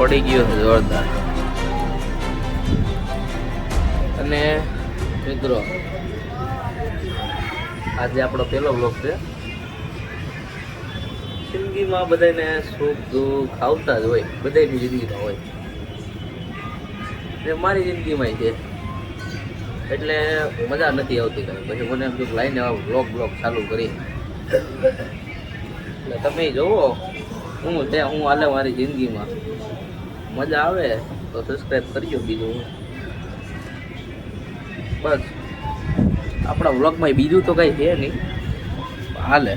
પડી ગયો છે જોરદાર. અને મિત્રો આજે આપણો પહેલો બ્લોગ છે. જિંદગીમાં બધાને સુખ દુઃખ આવતા જ હોય, બધાની જિંદગીમાં હોય. ને મારી જિંદગીમાં છે એટલે મજા નથી આવતી કાંઈ. પછી મને એમ થયું લાઈને બ્લોગ ચાલુ કરી. એટલે તમે જોવો હું હાલે મારી જિંદગીમાં. મજા આવે તો સબસ્ક્રાઈબ કરજો. બીજું બસ આપણા વ્લોગમાં બીજું તો કંઈ છે નહીં, હાલે.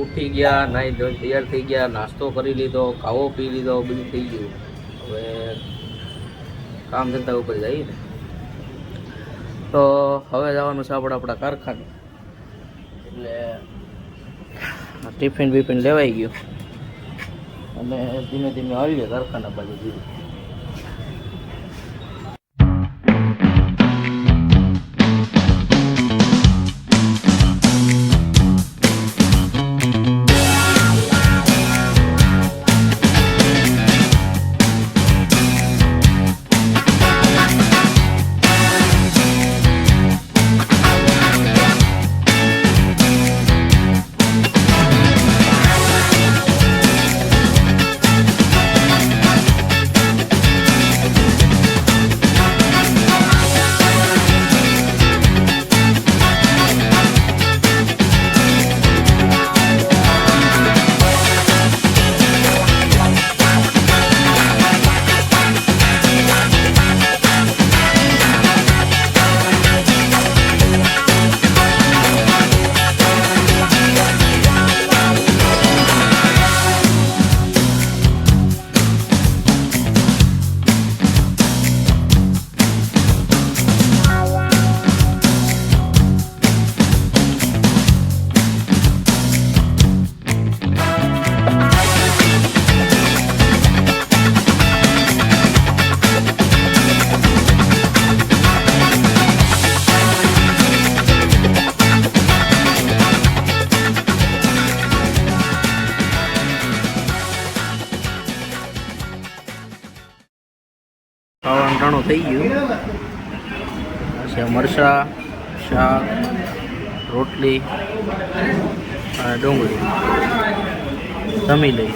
ઉઠી ગયા, નાઈ ધોઈ તૈયાર થઈ ગયા, નાસ્તો કરી લીધો, ખાવો પી લીધો, બધું થઈ ગયું. હવે કામ ધંધા ઉપર જઈએ ને તો હવે જવાનું છે આપણા કારખાને. એટલે ટિફિન બિફિન લેવાઈ ગયું અને ધીમે ધીમે આવીએ કારખાના બાજુ જઈએ. ખાવાનું ટાણું થઈ ગયું છે. મરચાં, શાક, રોટલી અને ડુંગળી જમી લઈ.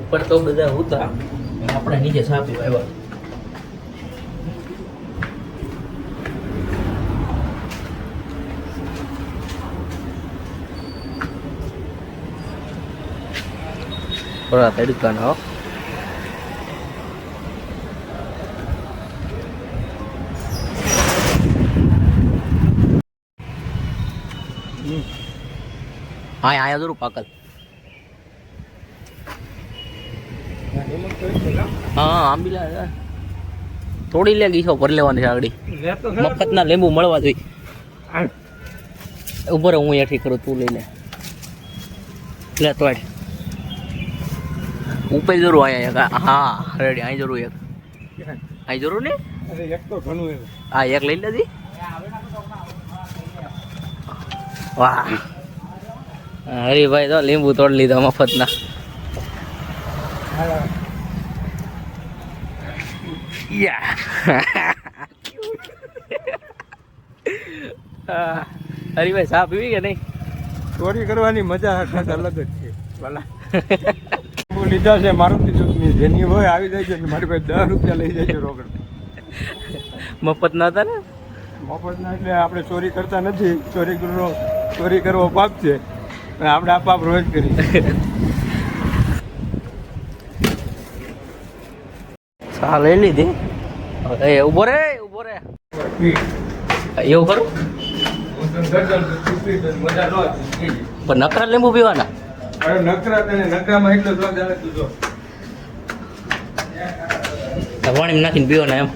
ઉપર તો બધા હતા, આપણે નીચે ચા પીવા આવ્યા. થોડા તડકાના હા આયા જરૂર પાકલ. હા આંબીલા થોડી લે ગઈ છો ભર લેવાની છે. આગળ મફતના લીંબુ મળવા જોઈએ. ઉભો રહે હું એઠી કરું, તું લઈ લે તો ઉપર જરૂર આયા એક. હા રેડી અહીં જરૂર એક, અહીં જરૂર ને એક તો ઘણું. હા એક લઈ લેજી. વાહ હરીભાઈ તો લીંબુ તોડી લીધા મફતના. હરીભાઈ ચા પીવી કે નહીં? ચોરી કરવાની મજા અલગ જ છે. લીધા છે મારુતિ સુઝુકી, જેની હોય આવી જાય છે. મારી પાસે 10 રૂપિયા લઈ જાય છે રોકડ. મફત ના હતા ને? મફત ના એટલે આપણે ચોરી કરતા નથી. ચોરી કરવો પાપ છે, અને આપણે આ પાપ રોજ કરી. ચા લઈ લીધી. ઉભો રે એવું કરું પણ નકરા લીંબુ પીવાના. અરે નકરા તને નકરામાં એટલો સ્વાદ આવે તું જો. પાણીમાં નાખીને પીવાના એમ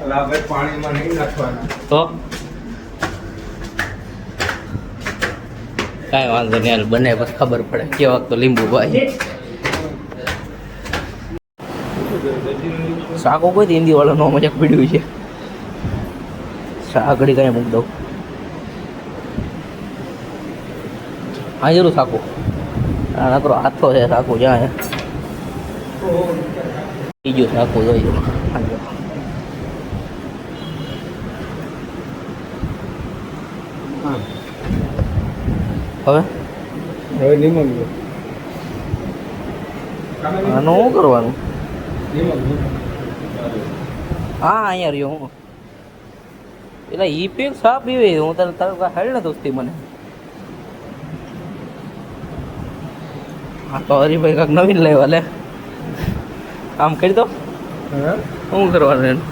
અલા ભાઈ પાણીમાં નહીં નાખવાના. તો કાંઈ વાંધો નહીં હાલ બને પછી ખબર પડે કેવાક તો લીંબુ ભાઈ શાકો કોઈ હિન્દી વાળો નો મજાક પીડ્યું છે શાકડી કઈ મૂક દઉં હા જરૂર શાકો નકરો હાથો છે શાકો જ્યાં બીજું શાકો જોઈ હવે હવે નિમક લો. આનું શું કરવાનું નિમક લો. હા અહીંયા રહ્યો હું પેલા ઈ પેક સા પીવે હું તને તારું હેડ ને દોસ્તી મને હા તો હરીભાઈ કાંઈક નવીન લાવ્યા લે આમ કરી દો હા શું કરવાનું એનું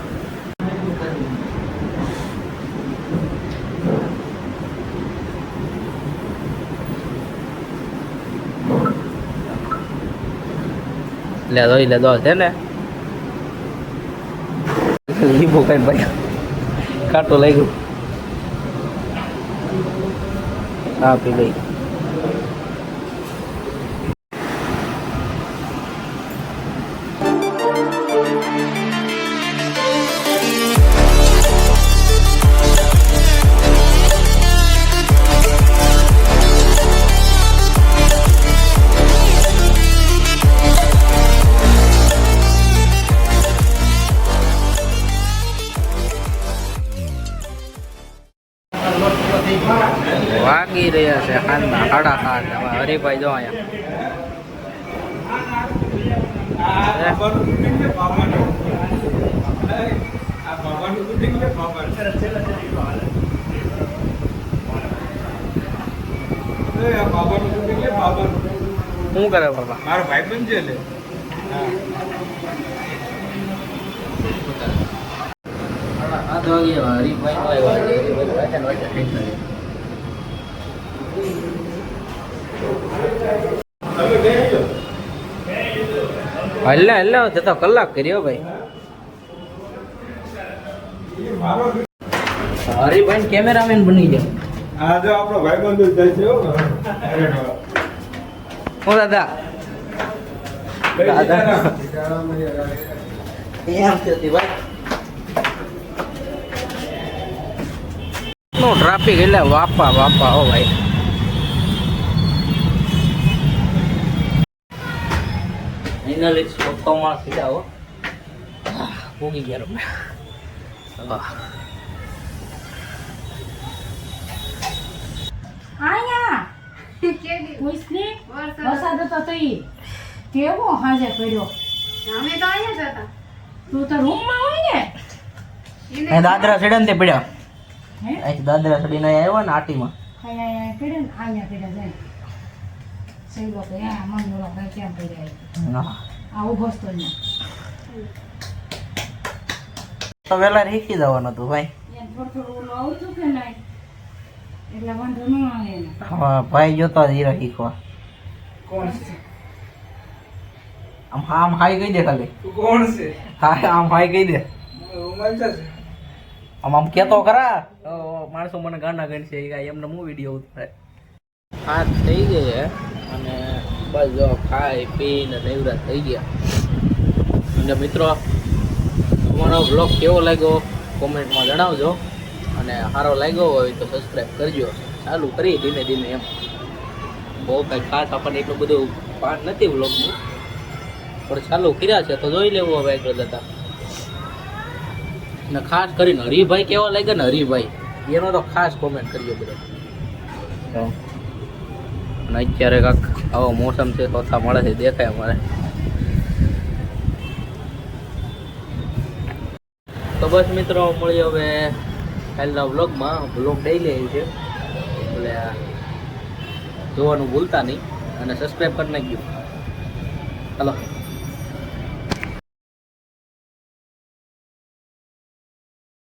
લે દો છે ને લીંબુ કઈ ભાઈ કાંટો લઈ ગયું હા પી લઈ વાગી રહ્યા છે હાલના 7:30 હવે હરીભાઈ જો અહીંયા શું કરે બાબા મારો ભાઈ બંધ છે લે. હલ્લે તે તો કલાક કર્યો ભાઈ હરીભાઈ કેમેરામેન બની જાય આ જો આપણો ભાઈ બંધ જાય છે હો. હું દાદા દાદા એમ થતી ભાઈ નો ટ્રાફિક એટલે વાપા હો ભાઈ ફાઇનલી સ્ટોપમાં સીધા હો પૂગી ગયા રમે આયા મુસ્લિમ વરસાદ હતો તો ઈ કેવો હાજે પડ્યો અમે તો અહીંયા જ હતા. તું તો રૂમમાં હોય ને દાદરા ચડે ને તે પડ્યા હે અહીં દાદરા ચડીને આવ્યો ને આટીમાં આયા પડ્યો ને આયા પડ્યા જાય સહી લોકો યા મમ્મી લોકો કેમ પડ્યા આ ઉભો તો ને તો વેલા શીખી જવાનું હતું ભાઈ યાર થોડું ઓલું આવતું કે નહીં એટલે વાંધો ન આવે ને હા ભાઈ જોતો હીરો શીખવા કોણ છે? આમ હાઈ કહી દે ખાલી તું કોણ છે? હા આમ હાઈ કહી દે ઉમર છે. આમ કેતો ખરા તો માણસો મને ગાના ગણશે એ કાંઈ એમને હું વિડીયો ઉતારે હા થઈ ગઈ હે અને બસ જો ખાઈ પીને નવરા થઈ ગયા અને મિત્રો તમારો બ્લોગ કેવો લાગ્યો કોમેન્ટમાં જણાવજો અને સારો લાગ્યો હોય તો સબસ્ક્રાઈબ કરજો ચાલુ કરી ધીમે ધીમે એમ બહુ કંઈ ખાસ આપણને એટલું બધું પાઠ નથી બ્લોગનું પણ ચાલુ કર્યા છે તો જોઈ લેવું હવે આગળ જતા ને ખાસ કરીને હરિભાઈ કેવા લાગ્યા ને હરિભાઈ એનો તો ખાસ કોમેન્ટ કરજો બધા અને અત્યારે કાંક આવો મોસમ છે ચોથા મળે છે દેખાય અમારે તો બસ મિત્રો મળીએ હવે કાલના વ્લોગમાં વ્લોગ ડેઈલી આવી છે એટલે જોવાનું ભૂલતા નહીં અને સબસ્ક્રાઈબ કરી નાખજો ચાલો